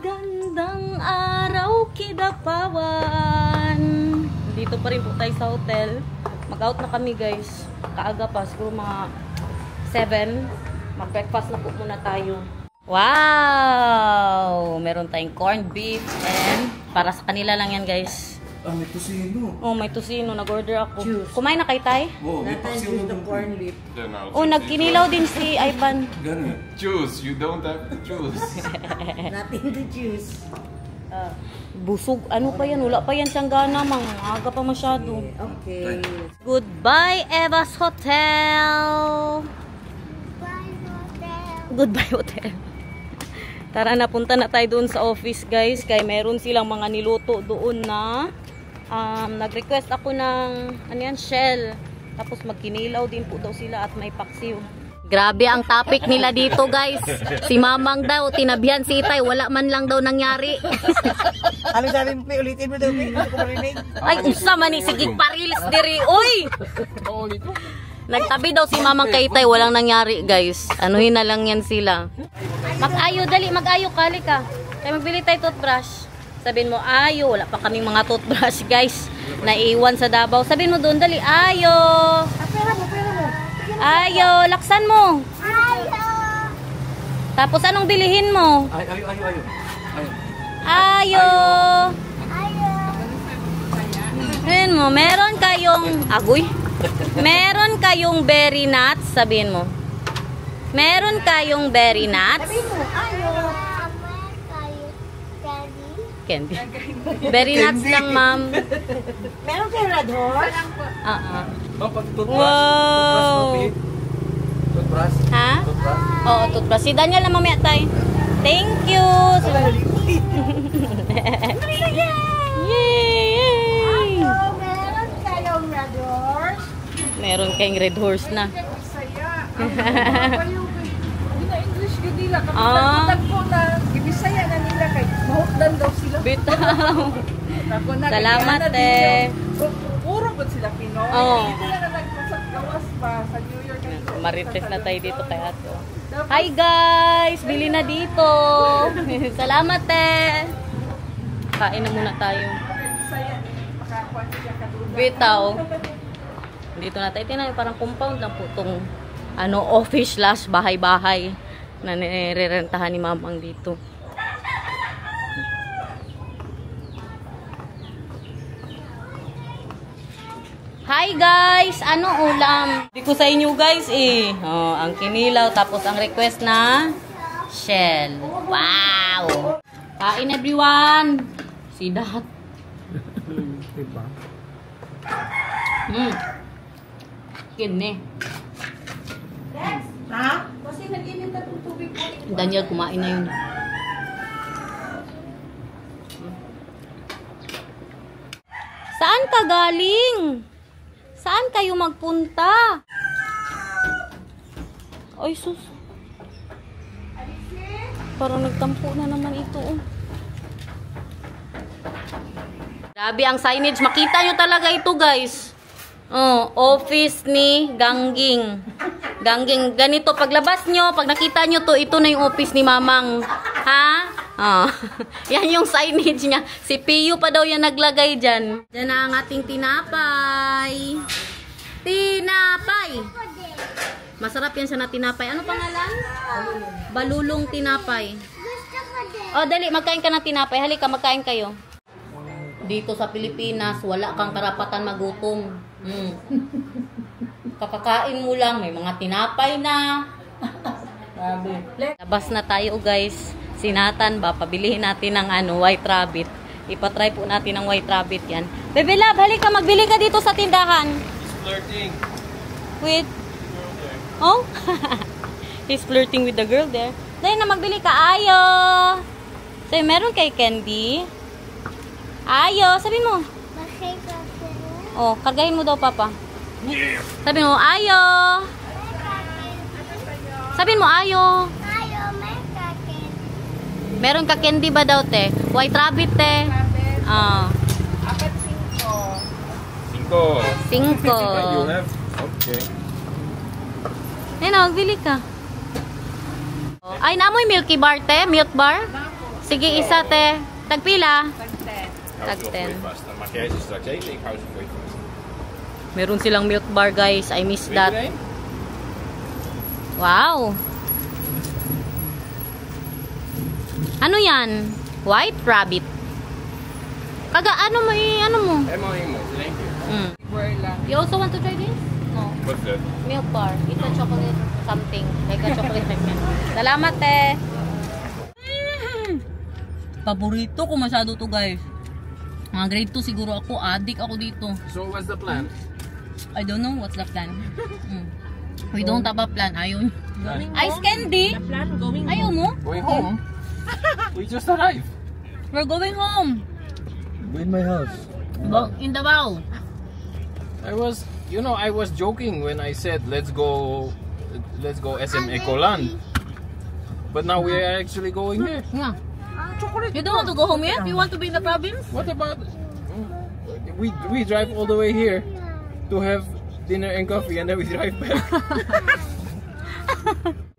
Magandang araw, Kidapawan! Dito pa rin po tayo sa hotel. Mag-out na kami, guys. Kaaga pa, siguro mga 7. Mag-breakfast na po muna tayo. Wow! Meron tayong corned beef and para sa kanila lang yan, guys. Ah, may tusino. Oh, may tusino. Nag-order ako. Juice. Kumain na kay Tay? Oh, may paksiw the corned beef. Oh, nagkinilaw din si Ivan. Ganun. Choose. You don't have to choose. Nothing to choose. Busog. Ano pa yan? Wala pa yan siyang gana, mang. Aga pa masyado. Okay. Goodbye, Eva's Hotel! Goodbye, hotel. Tara, napunta na tayo doon sa office, guys. Kaya meron silang mga niluto doon na nag-request ako ng ano yan, shell. Tapos magkinilaw din po daw sila at may paksiw. Grabe ang topic nila dito, guys. Si Mamang daw, tinabihan si Itay. Wala man lang daw nangyari. Ano sabi mo, ulitin mo daw, hindi ko marinig. Ay, usa man ni sige parils diri. Uy! Nagtabi daw si Mamang kay Itay. Walang nangyari, guys. Anuhin na lang yan sila. Mag-ayo, dali. Mag-ayo, kali ka. Kaya magbili tayo toothbrush. Sabihin mo, ayo. Wala pa kaming mga toothbrush, guys. Naiwan sa Davao. Sabihin mo doon, dali. Ayo. Pera mo. Ayo. Laksan mo. Ayo. Tapos anong bilihin mo? Ayo. Ayo. Sabihin mo, meron kayong agoy. Meron kayong berry nuts. Sabihin mo. Meron kayong berry nuts. Sabi mo, ayo. Candy. Berry nuts lang, ma'am. Meron kayo red horse? Oh, pag toothbrush. Wow. Toothbrush. Ha? Oo, toothbrush. Si Daniel na mamaya tayo. Thank you. Yay! Meron kayong red horse? Meron kayong red horse na. English gud nila Ah. kapag ko na gibisaya na nila kay mahutdan daw sila. Bitaw. Ako na Salamat, kaya na eh. din puro gud sila Pinoy. Oo. Hindi na nagpasok gawas pa sa New York. Marites na tayo dito kay Ato. Hi guys! Bili na dito. Salamat eh. Kain na muna tayo. Bisaya makakuha siya kadugay. Bitaw. Dito na tayo. Tingnan, parang compound lang po itong office slash bahay-bahay na nirerentahan ni Mamang dito. Hi guys! Ano ulam? Hindi ko sa inyo guys eh. Oh, ang kinilaw tapos ang request na shell. Wow! Kain everyone! See that? Kini. Ha? Kasi nag-init na itong tubig ko. Daniel, kumain na yun. Saan ka galing? Saan kayo magpunta? Ay, sus. Parang nagtampo na naman ito. Oh. Grabe ang signage. Makita nyo talaga ito, guys. Oh, office ni Gangging. Gangging. Ganito, paglabas nyo, pag nakita nyo to, ito na yung office ni Mamang. Ha? Oh. Yan yung signage niya. Si Piyo pa daw yan naglagay dyan. Dyan na ang ating tinapay. Tinapay! Masarap yan siya na tinapay. Ano pangalan? Balulong tinapay. Oh, dali, magkain ka ng tinapay. Halika, magkain kayo. Dito sa Pilipinas, wala kang karapatan magutom. Kakakain mo lang, may mga tinapay na. Labas na tayo, guys. Sinatan ba? Pabilihin natin ng white rabbit. Ipatry po natin ng white rabbit yan. Bebe Lab, halika, magbili ka dito sa tindahan. Flirting. With? Oh? He's flirting with the girl there. Dahil na magbili ka. Ayo! So, meron kay Candy. Ayo! Sabihin mo. Oh, kargahin mo daw, Papa. Sabihin mo, ayo! Sabihin mo, ayo! Meron ka candy ba daw, te? White rabbit, te. Ah. Apat 5. 5. 5. You have? Okay. Magbili ka. Ay, naamoy Milky Bar, te? Milk bar? Sige, isa te. Tagpila? Tag-10. House of Tag-10. way vast. Dan mag jij ze straks eten. Ik hou ze way vast. Meron silang milk bar, guys. I miss Wil je er that. een? Wow. Ano yan? White rabbit. Ano mo ano mo? Helemaal helemaal. In één keer. Mm. Word lang. You also want to try this? No. What's that? Milk bar. It's a chocolate something. Like a chocolate segment. Salamat, te. Paborito ko masyado to, guys. Mga grade 2 siguro ako. Addict ako dito. So what's the plan? I don't know what's the plan. We don't have a plan. Ayun. Ice candy? Ayaw mo? Going home? We just arrived. We're going home. In my house. In Davao. I was joking when I said let's go SM Ecoland. But now we are actually going there. Yeah. You don't want to go home yet? You want to be in the province? What about we drive all the way here to have dinner and coffee and then we drive back.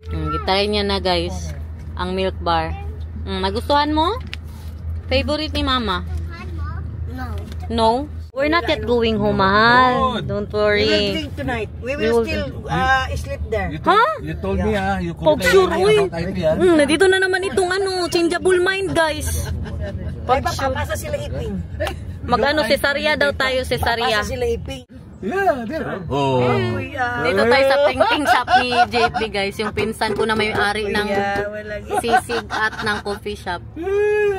Gitarin niya na, guys. Ang milk bar. Nagustuhan mo? Favorite ni Mama? No? We're not yet going home, mahal. Good. Don't We will worry. drink tonight. We We will will still sleep there. Huh? You told me you Pog sure, uy. IP Nandito na naman itong changeable mind, guys. Ay, papasa sila iping. Mag-ano, cesaria daw tayo, cesaria. Papasa sila iping. Yeah, there. Oh. Dito tayo sa printing shop ni JP, guys. Yung pinsan ko na may-ari ng sisig at ng coffee shop.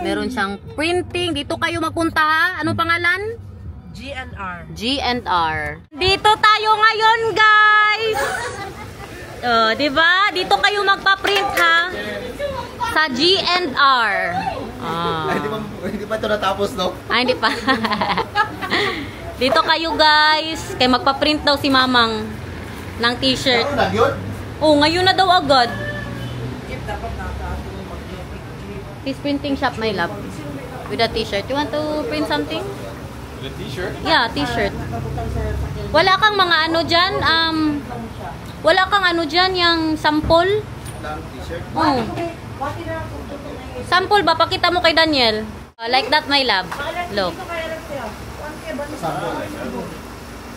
Meron siyang printing. Dito kayo magpunta, ha? Anong pangalan? G&R. G&R. Dito tayo ngayon, guys. Diba? Dito kayo magpa-print, ha? Sa G&R. Hindi pa ito natapos, no? Hindi pa. Dito kayo, guys. Kaya magpa-print daw si Mamang ng t-shirt. Ano lang yun? Oh, ngayon na daw agad. His printing shop, my love. With a t-shirt. You want to print something? The t-shirt? Yeah, t-shirt. Wala kang mga ano dyan? Wala kang ano dyan, yung sample? Oh. Sample ba? Pakita mo kay Daniel. Like that, my love. Look.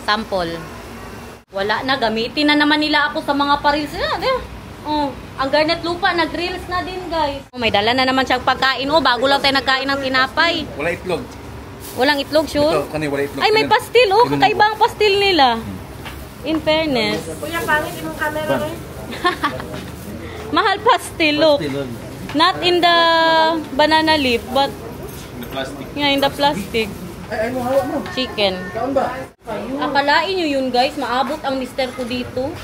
Sample. Wala na. Gamitin na naman nila ako sa mga paris. Oh, ang Garnet Lupa, nag-reels na din, guys. Oh, may dala na naman siyang pagkain. Oh, bago lang tayo nagkain ng tinapay. Wala itlog. Walang itlog, sure? Ito, kanina wala itlog. Ay, may pastil. Oh, kakaiba ang pastil nila. In fairness. Kuya, pangit yung camera rin. Mahal pastil, look. Not in the banana leaf, but The plastic. yeah, in the plastic. Ay, ano hawak mo? Chicken. Kaon ba? Akalain nyo yun, guys. Maabot ang mister ko dito.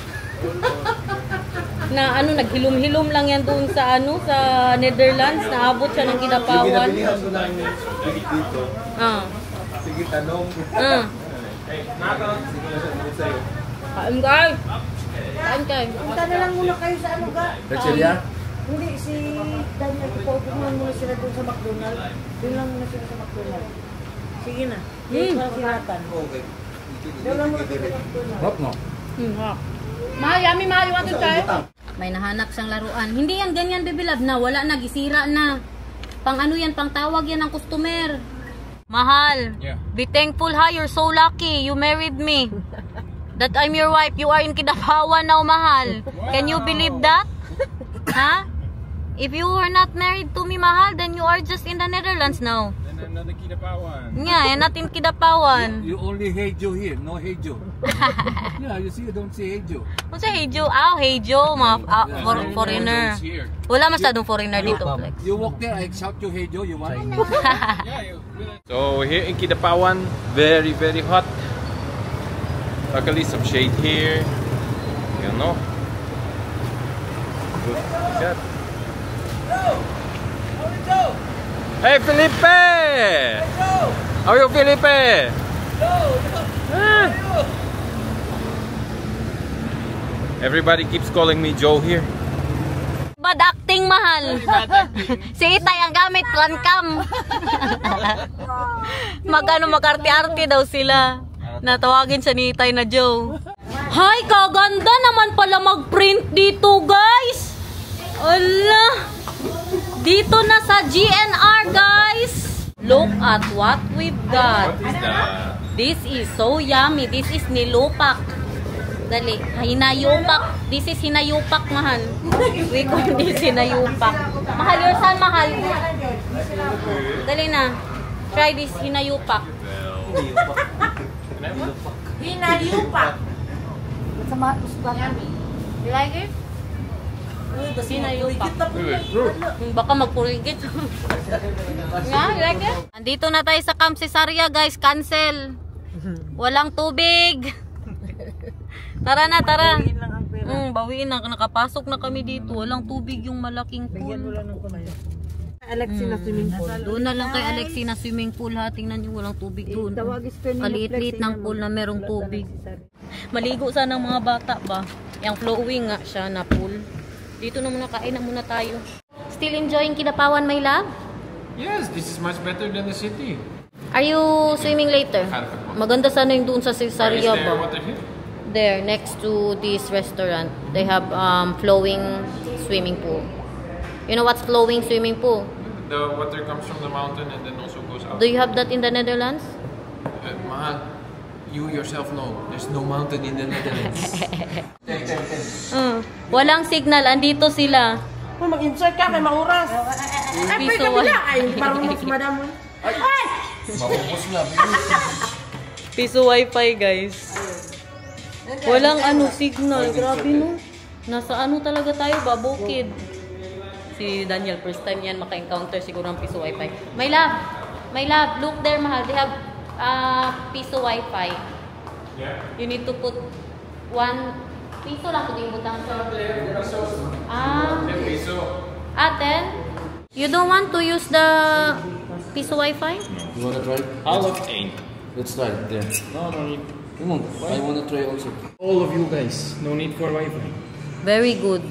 Na naghilom-hilom lang yan doon sa sa Netherlands. Naabot siya ng Kidapawan. Pinabilihan ko lang yung bilik dito. Sige, tanong. Sige na siya naman sa'yo. Kain, guys. Kain, guys. Punta na lang muna kayo sa ano ga? Lecheria? Hindi, si Daniel. Ipupunan muna sila doon sa McDonald's. Doon lang muna sila sa McDonald's. Sige na. Para si Nathan. Okay. Doon lang muna sila sa McDonald's. Hop, no? Mahal, yummy, mahal. You want to try? May nahanap siyang laruan. Hindi yan ganyan, baby love, na wala na, gisira na. Pang ano yan, pang tawag yan ng customer. Mahal, Yeah. be thankful ha, you're so lucky. You married me. That I'm your wife. You are in Kidapawan now, mahal. Can you believe that? Ha? If you were not married to me, mahal, then you are just in the Netherlands now. And then the Kidapawan. Yeah, and not in Kidapawan. You only Heijo here, no Heijo. Yeah, you see, you don't see Heijo. Kung sa Heijo, Heijo, foreigner. Here. Wala masyadong foreigner dito, Flex. You walk there, I shout you Heijo, you want? So here in Kidapawan, very very hot. Luckily some shade here. You know. Good. Good. Hey Felipe! How are you, Felipe? Everybody keeps calling me Joe here. Bad acting, mahal. Si Itay ang gamit, plancam. Mag-arte-arte daw sila. Natawagin siya ni Itay na Joe. Hay, kaganda naman pala mag-print dito, guys. Ala. Dito na sa GNR, guys. Look at what we've got. What is that? This is so yummy. This is nilupak. Dali, hinayupak. This is hinayupak, mahal. We call this hinayupak. Mahal, your son, mahal. Dali na. Try this hinayupak. Hinayupak. Sama usban. You like it? Hinayupak. Baka magpurigit. Yeah, you like it? Andito na tayo sa Camp Cesaria, guys. Cancel. Walang tubig. Tara na, tara. Bawiin na. Nakapasok na kami dito. Walang tubig yung malaking pool. Alexina swimming pool. Doon na lang kay Alexina swimming pool ha. Tingnan nyo, walang tubig doon. Kaliit-liit ng pool na merong tubig. Maligo sana ng mga bata ba? Yung flowing nga siya na pool. Dito na muna, kain na muna tayo. Still enjoying Kidapawan, my love? Yes, this is much better than the city. Are you swimming later? Maganda sana yung doon sa Cesaria Is there ba? water here? There, next to this restaurant, they have flowing swimming pool. You know what's flowing swimming pool? The water comes from the mountain and then also goes out. Do you have that in the Netherlands? Mahal, you yourself know, there's no mountain in the Netherlands. Walang signal, andito sila. Kung mag-insert ka kay mauras. Ay, Piso pwede kabila. Ay, marunong si madam mo. Ay! Maubos na. Piso wifi, guys. Walang signal. Grabe no. Nasa talaga tayo ba? Bukid. Si Daniel, first time yan maka-encounter siguro ng piso wifi. My love, look there, mahal. They have piso wifi. Yeah. You need to put 1 piso lang kung yung butang. 10 peso. 10? You don't want to use the piso wifi? You wanna try? All of 8. Let's try it there. No need. Come on, I wanna try also. All of you guys, no need for Wi-Fi. Very good.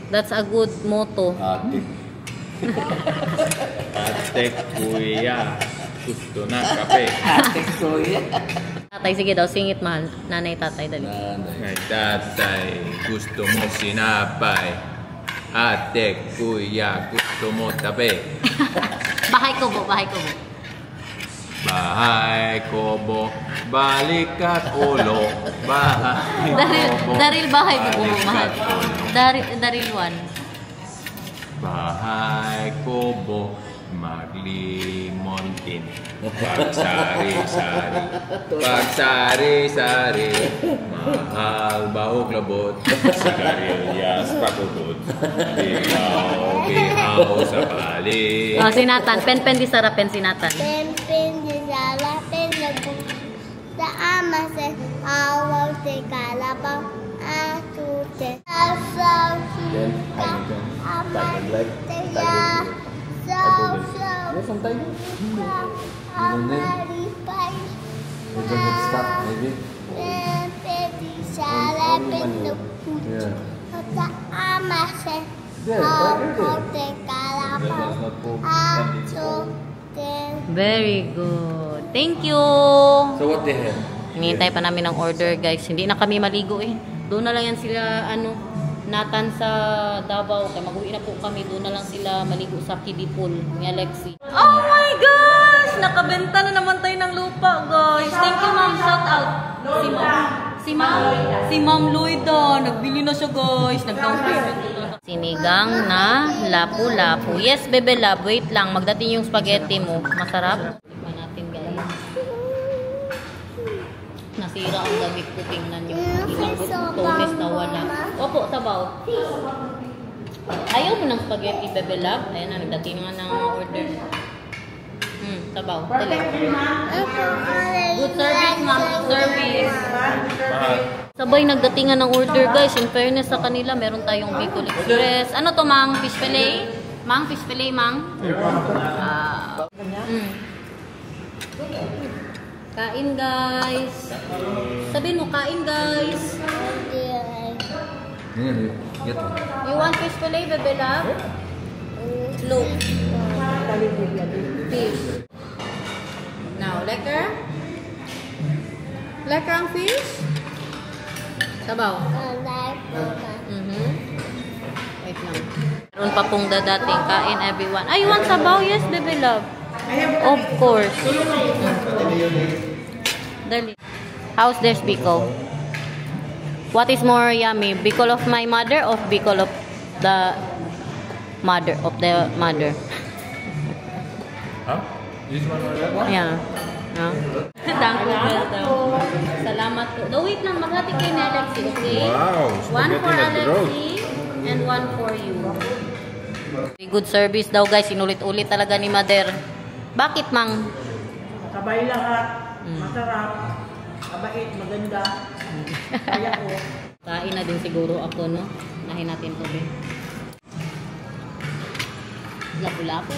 That's a good motto. Ate. Ate, kuya, gusto na kape. Ate, kuya. Tatay, sige daw, singit mahal. Nanay, tatay, dali. Ay, tatay, gusto mo sinapay. Ate, kuya, gusto mo tape. Bahay ko po, bahay ko po. Bahay Kobo, balik at ulo. Bahay Kobo, Daril bahay ko po, balik mahal. at ulo. Daril 1. Bahay Kobo, maglimontin. Pagsari-sari, pagsari-sari. Mahal bahog labot, sigarilyas pakubot. Ihaw sa bali. Oh, si Nathan. Pen di sarapen si Nathan. Pen di sarapen lagu. Sa amase awal te kalabaw atute. Saw Then, I can type it like Yes, some time. We don't get stuck, maybe. Yeah. Very good. Thank you. So what they have? Hinihintay pa namin ng order, guys. Hindi na kami maligo eh. Doon na lang yan sila, Nathan sa Davao. Kaya mag-uwi na po kami. Doon na lang sila maligo sa kiddie pool ni Alexi. Oh my gosh! Nakabenta na naman tayo ng lupa, guys. Thank you, ma'am. Shout out. Si Ma'am Loida. Nagbili na siya, guys. Nag-down payment. Sinigang na lapu-lapu. Yes, bebe love. Wait lang. Magdating yung spaghetti mo. Masarap. Tingnan natin, guys. Nasira ang gamit ko. Tingnan nyo. Ilang tones na wala. Opo, sabaw. Ayaw mo ng spaghetti, bebe love? Ayan na, nagdating nga ng order. Sabaw. Dali. Good service, ma'am. Good service. Sabay nagdatingan ng order, guys. In fairness sa kanila, meron tayong Bicol Express. Ano to, mang? Fish fillet? Mang? Fish fillet, mang? Kain, guys. Sabihin mo, kain, guys. Get one. You want fish fillet, bebe love? Look. Fish. Now, lekker? Lekker ang fish? Sabaw. Wait lang. Meron pa pong dadating. Kain everyone. Ay, you want sabaw? Yes, baby love. Of course. Dali. How's this bicol? What is more yummy? Bicol of my mother or bicol of the mother? Huh? This one or that one? Yeah. Huh? Thank you, daw. Salamat po. No, wait lang. Maghati kayo ni Alexi, okay? Wow, One for spaghetti at the road. Alexi and one for you. Good service daw, guys. Inulit-ulit talaga ni Mother. Bakit, Mang? Kabay lahat. Masarap. Kabait, maganda. Kaya ko. Kain na din siguro ako, no? Nahin natin to, be. Lapu-lapu.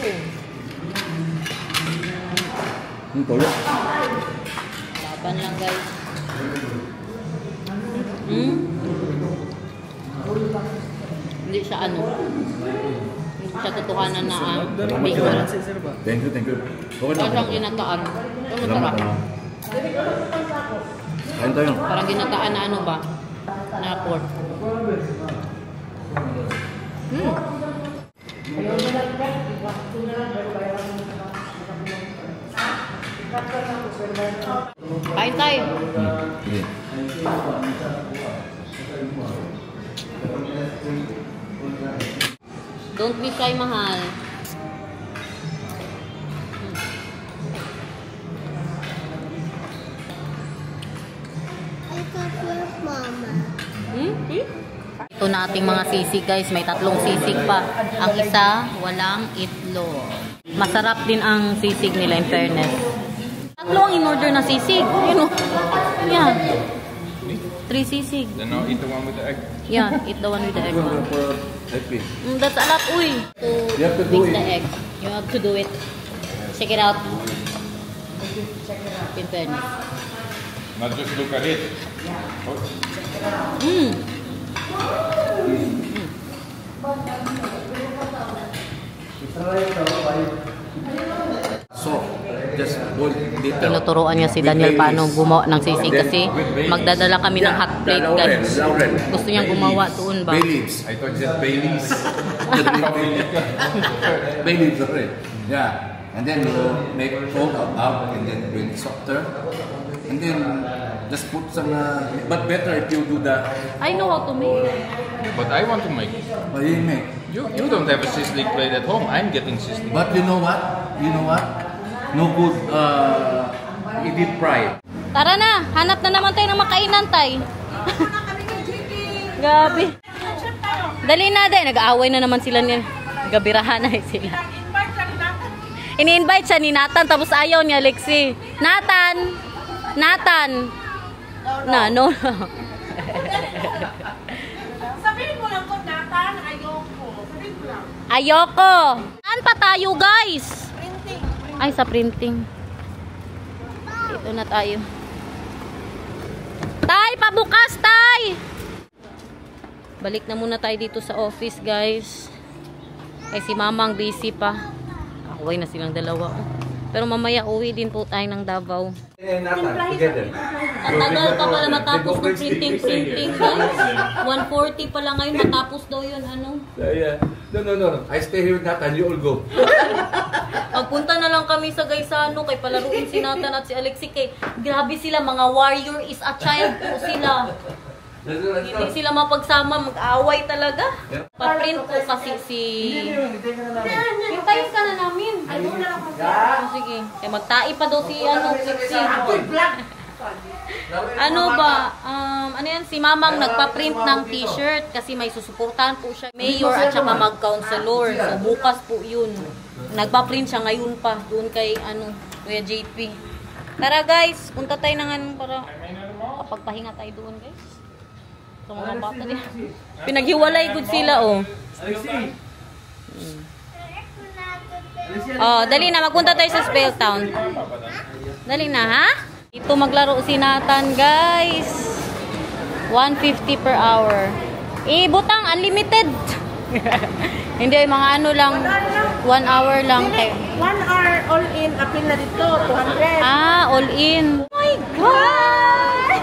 Laban lang, guys. Hindi siya ano. Hindi siya totohanan na bicol. Thank you. Okay na. Parang ginataan. Ano Salamat sarap? na. Kain tayo. Parang ginataan na ano ba? Na pork. Kain tayo. Sige. Don't be shy, mahal. I thought your mama. Ito na ating mga sisig, guys. May 3 sisig pa. Ang isa, walang itlog. Masarap din ang sisig nila, in fairness. 3 ang in-order na sisig. You know? Yeah. 3 sisig. Then now eat the one with the egg. Yeah, eat the one with the egg. For happy. That's a lot, uy. You have to do Mix it. the egg. You have to do it. Check it out. In fairness. Not just look at it. So, just boil little. Tinuturoan niya si Daniel paano gumawa ng sisig kasi magdadala kami ng hot plate, guys. Gusto niyang gumawa doon ba? Bay leaves. I thought you said Baileys. Bay leaves, okay. Yeah. And then you make fold out and then bring softer. And then just put some, but better if you do the, I know how to make. But I want to make. what do you make? You don't have a sizzling plate at home. I'm getting sizzling. But you know what? No good, you deep fry. Tara na, hanap na naman tayo ng makainan, tay. Gabi. Dali na, day. Nag-aaway na naman sila niya. Gabirahan na sila. Ini-invite siya ni Nathan, tapos ayaw ni Alexi. Nathan! No. Sabihin mo lang ko, Nathan, ayoko. Sabihin mo lang. Ayoko! Saan pa tayo, guys? Printing. Ay, sa printing. Dito na tayo. Tay, pabukas, tay! Balik na muna tayo dito sa office, guys. Ay, si Mamang busy pa. Away na silang dalawa. Pero mamaya uwi din po tayo ng Davao. Ang tagal pa pala matapos ng printing, guys. 140 pala ngayon, matapos daw yun, ano? Yeah. No. I stay here with Nathan, you all go. Pagpunta na lang kami sa Gaisano, kay palaruin si Nathan at si Alexi. Kay grabe sila, mga warrior is a child po sila. Hindi sila mapagsama, mag-away talaga. Pa-print ko kasi si... Hintayin ka na namin. Sige. Kaya magtai pa daw si Sexy. Ano ba? Ano yan? Si Mamang nagpa-print ng t-shirt kasi may susuportahan po siya. Mayor at saka mag-counselor. So bukas po yun. Nagpa-print siya ngayon pa. Doon kay Kuya JP. Tara guys, punta tayo ng para kapagpahinga tayo doon guys. So mga bata din. Pinaghiwalay good sila oh. Oh, dali na. Magpunta tayo sa Spelltown. Dali na, ha? Ito maglaro si Nathan, guys. 150 per hour. Butang, unlimited. Hindi, mga ano lang. 1 hour lang. 1 hour all in, apil na dito, 200. All in. Oh my God!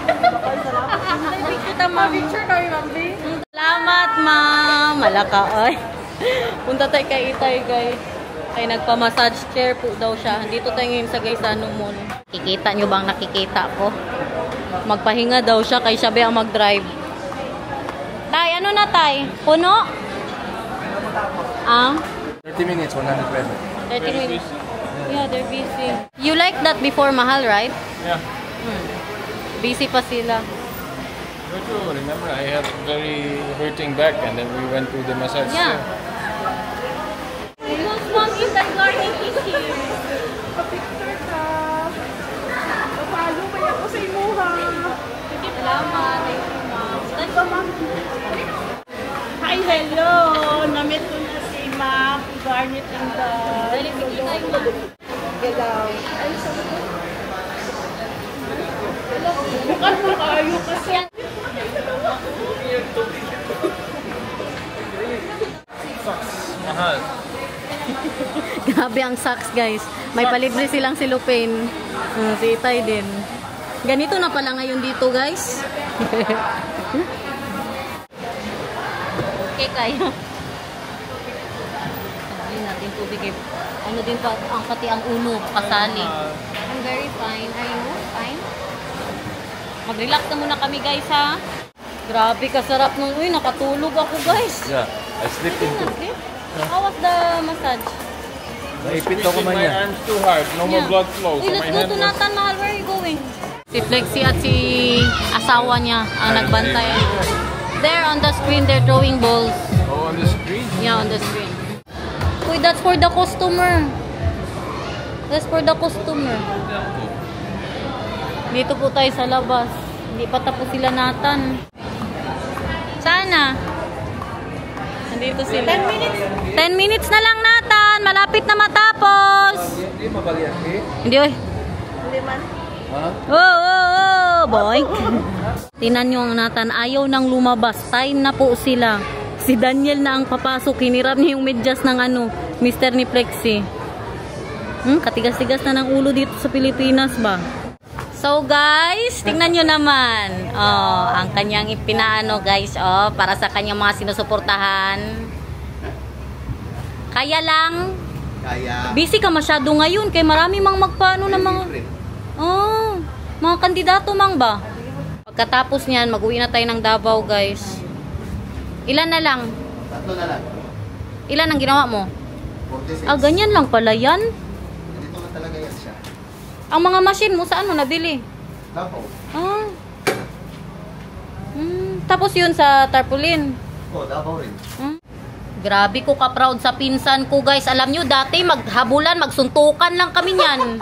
Picture kami, Mambi. Salamat, ma'am. Malaka, oy. Punta tayo kay Itay, guys. Ay nagpa-massage chair po daw siya. Dito tayo ngayon sa Gaisano Mall. Kikita nyo bang nakikita ko? Magpahinga daw siya kay siya ba ang mag-drive. Tay, ano na tay? Puno? 30 minutes, 100 pesos. 30 minutes. Yeah, they're busy. You like that before, Mahal, right? Yeah. Busy pa sila. But you remember, I had very hurting back, and then we went to the massage. Yeah. Who's mom is that garden is here? Pa-picture ka. Papalo ba yan ko sa imuha? Salamat. Thank you, ma'am. Ay, ba, ma'am? Hi, hello. Namit ko na si Ma'am Garnet and the... Dali, bigay, ma'am. Galaw. Ay, sabi ko. Bukan mo kayo kasi. Mahal. Grabe ang socks, guys. May palibre silang silupin. Si Itay din. Ganito na pala ngayon dito, guys. Okay, kaya. Sabihin natin tubig. Ano din pa, ang pati ang ulo, kasali. I'm very fine. Are you fine? Mag-relax na muna kami, guys, ha? Grabe, kasarap nung... Uy, nakatulog ako, guys. Yeah, I sleep in. How was the massage? Naipit ako man My yan. arms too hard. No more Yeah. blood flow. Uy, So let's my go hand to was... Nathan, Mahal. Where are you going? Si Flexi at si asawa niya ang nagbantay. There on the screen, they're throwing balls. Oh, on the screen? Yeah, on the screen. Uy, that's for the customer. That's for the customer. Dito po tayo sa labas. Hindi pa tapos sila Nathan. Sana. Nandito sila. 10 minutes. 10 minutes na lang, Nathan. Malapit na matapos. Hindi mabaliyaki. Hindi, oy. Hindi man. Ha? Oh, boy. Tinan nyo ang Nathan. Ayaw nang lumabas. Time na po sila. Si Daniel na ang papasok. Hinirap niya yung medyas ng Mr. ni Plexi. Katigas-tigas na ng ulo dito sa Pilipinas ba? So guys, tingnan nyo naman. Oh, ang kanyang ipinaano guys. Oh, para sa kanyang mga sinusuportahan. Kaya lang, busy ka masyado ngayon. Kaya marami mang magpaano ng mga... Oh, mga kandidato mang ba? Pagkatapos niyan, mag-uwi na tayo ng Davao guys. Ilan na lang? 3 na lang. Ilan ang ginawa mo? 46. Ganyan lang pala yan. Dito na talaga yan siya. Ang mga machine mo, saan mo nabili? Davao. Tapos yun sa tarpaulin. Oh, Davao rin. Grabe ko ka-proud sa pinsan ko guys. Alam nyo, dati maghabulan, magsuntukan lang kami niyan.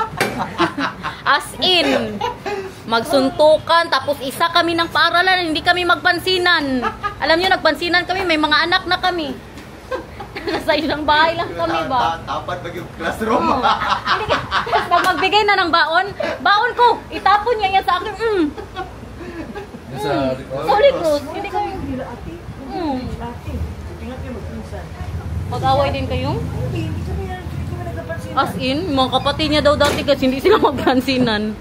As in, magsuntukan, tapos isa kami ng paaralan, hindi kami magpansinan. Alam nyo, nagpansinan kami, may mga anak na kami. Nasa isang bahay lang kami ba? Tapat ba yung classroom? Pag magbigay na ng baon, baon ko, itapon niya yan sa akin. Sorry, Cruz. Hindi kayo. Ate, tingnan kayo magpinsan. Mag-away din kayo? Hindi kami nagkapansin. As in, mga kapatid niya daw dati kasi hindi sila magpansinan.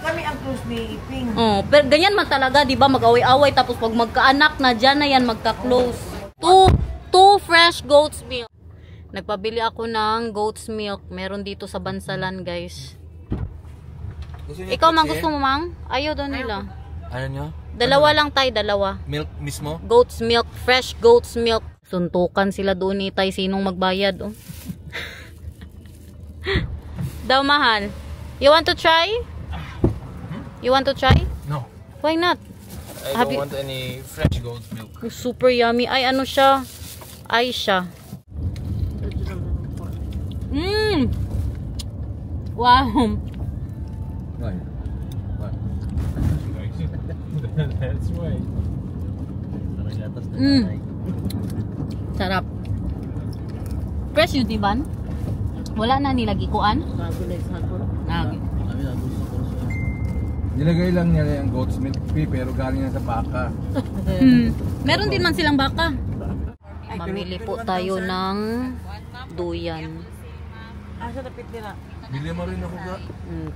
Kami ang close ni Ping. Oh, pero ganyan man talaga, 'di ba? Mag-away-away tapos pag magkaanak na diyan na yan magka-close. Two fresh goat's milk. Nagpabili ako ng goat's milk. Meron dito sa Bansalan, guys. Ikaw mang gusto mo, mang? Ayaw daw nila. Ano nyo? Dalawa lang tayo, dalawa. Milk mismo? Goat's milk, fresh goat's milk. Suntukan sila doon ni Tay sinong magbayad, oh. Daw mahal. You want to try? You want to try? No. Why not? I don't want any fresh goat's milk. Super yummy. Ay, ano siya? Ay siya. Wow. Why? What? That's why. Sarap. Fresh yun, diba? Wala na nilagikuan? Nagi. Nilagay lang niya yung goat's milk pero galing na sa baka. Meron din man silang baka. Mamili po tayo ng duyan. Asa napit nila? Bili mo rin ako ga.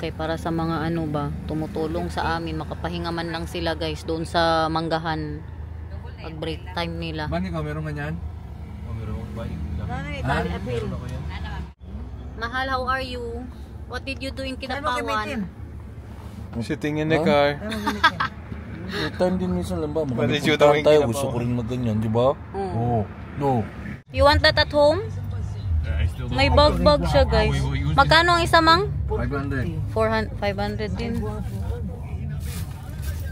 Kay para sa mga ano ba, tumutulong sa amin, makapahinga man lang sila guys doon sa manggahan. Pag break time nila. Bani ka, meron ganyan? O meron? Itali, apil. Mahal, how are you? What did you do in Kinapawan? Sitting in the car. May time din minsan lang ba? What did you do Magpuntahan in tayo, Kinabaw? gusto ko rin magganyan, di ba? Oo. No. You want that at home? May bag siya, guys. Magkano ang isa, mang? 500. 500 din.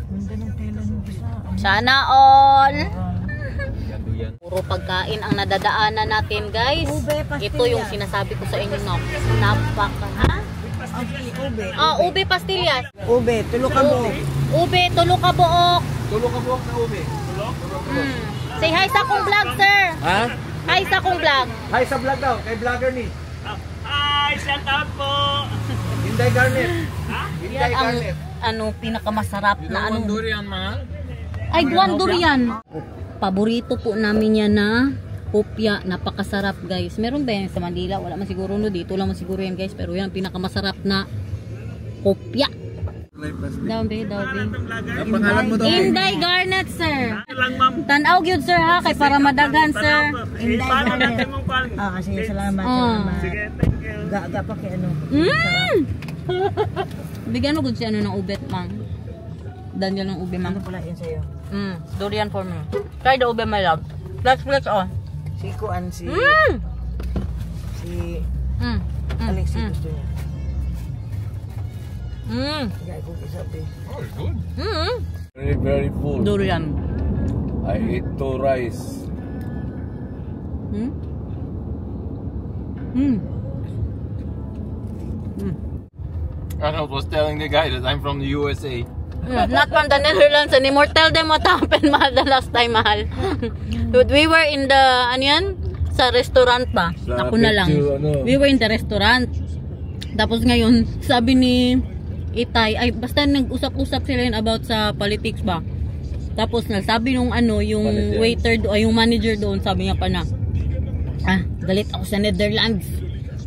Ganda ng tela ng isa. Sana all! Puro pagkain ang nadadaanan natin, guys. Ito yung sinasabi ko sa inyo, no? Napaka, ha? Ube. Ube pastillas. Ube, tulo ka buok. Ube, tulo ka buok. Tulo ka buwak na ube. Say hi sa akong vlog, sir. Ha? Hi sa akong vlog. Hi sa vlog daw, kay vlogger ni. Hi, shout out po. Hinday Garnet. Yan ang pinakamasarap na ano. Durian, mahal? Ay, guwan durian. Paborito po namin yan na kopya. Napakasarap, guys. Meron ba yan sa Manila? Wala man siguro no. Dito lang man siguro yan, guys. Pero yan ang pinakamasarap na kopya. Daw, be. Ang pangalan mo daw. Inday Garnet, sir. Tanaw gyud, sir, ha? Kay para madagan, sir. Paano natin mong pan? Kasi salamat. Sige, thank you. Gaga pa kay ano. Bigyan mo gud si ano ng ubet, mang. Daniel ng ube, mang. Ano pala yun sa'yo? Durian for me. Try the ube, my love. Flex, oh. Si Kuan, si Alex, si gusto niya. Kaya kung isabi. Oh, it's good. Very, very full. Durian. I ate 2 rice. Arnold was telling the guy that I'm from the USA. Not from the Netherlands anymore. Tell them what happened, mahal, the last time, mahal. We were in the, ano yan? Sa restaurant pa. Sa Ako na lang. picture, ano? We were in the restaurant. Tapos ngayon, sabi ni Itay, ay basta nag-usap-usap sila yun about sa politics ba. Tapos nagsabi nung ano, yung Manager. waiter doon, yung manager doon, sabi niya pa na, galit ako sa Netherlands.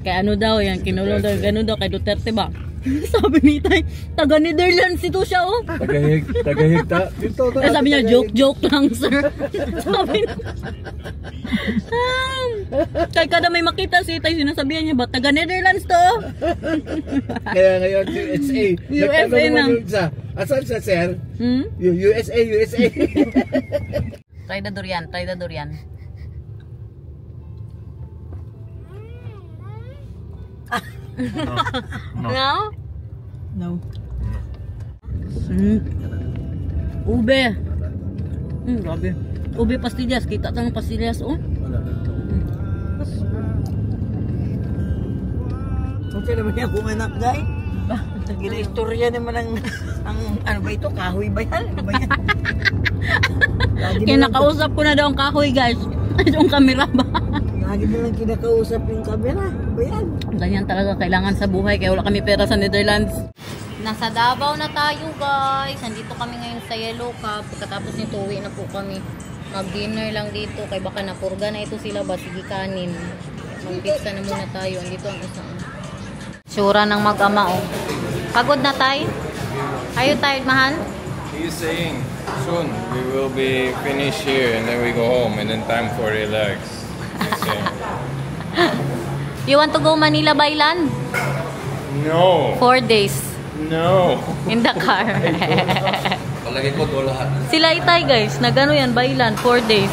Kaya ano daw, yan, kinulong daw, gano'n daw, kay Duterte ba? Sabi ni Tay, taga Netherlands ito siya, oh. Tagahig ta. Dito, Eh, sabi niya, joke lang, sir. Sabi niya. Kaya kada may makita si Tay, sinasabihan niya ba, taga Netherlands to? Kaya ngayon, USA. USA na. Asan siya, sir? USA. Try the durian. No? No. Ube. Grabe. Ube pastillas. Kita tayong pastillas, oh. Okay naman niya kung anak, guy. Gina-istorya naman ang ano ba ito? Kahoy ba yan? Ano ba yan? Kaya nakausap ko na daw ang kahoy, guys. Yung camera ba? Lagi na lang kinakausap yung camera. Ano ba yan? Ganyan talaga kailangan sa buhay kaya wala kami pera sa Netherlands. Nasa Davao na tayo, guys. Nandito kami ngayon sa Yellow Cab. Pagkatapos nito, uwi na po kami. Mag-dinner lang dito. Kaya baka napurga na ito sila ba? Sige, kanin. Mag-pizza na muna tayo. Andito ang isang tsura ng mag-ama, oh. Pagod na tayo? Are you tired, mahal? He's saying soon we will be finished here and then we go home and then time for relax. He's saying. You want to go Manila by land? No. 4 days. No. In the car. Palagi ko do lahat. Sila Itay, guys. Nagano yan, by land, 4 days.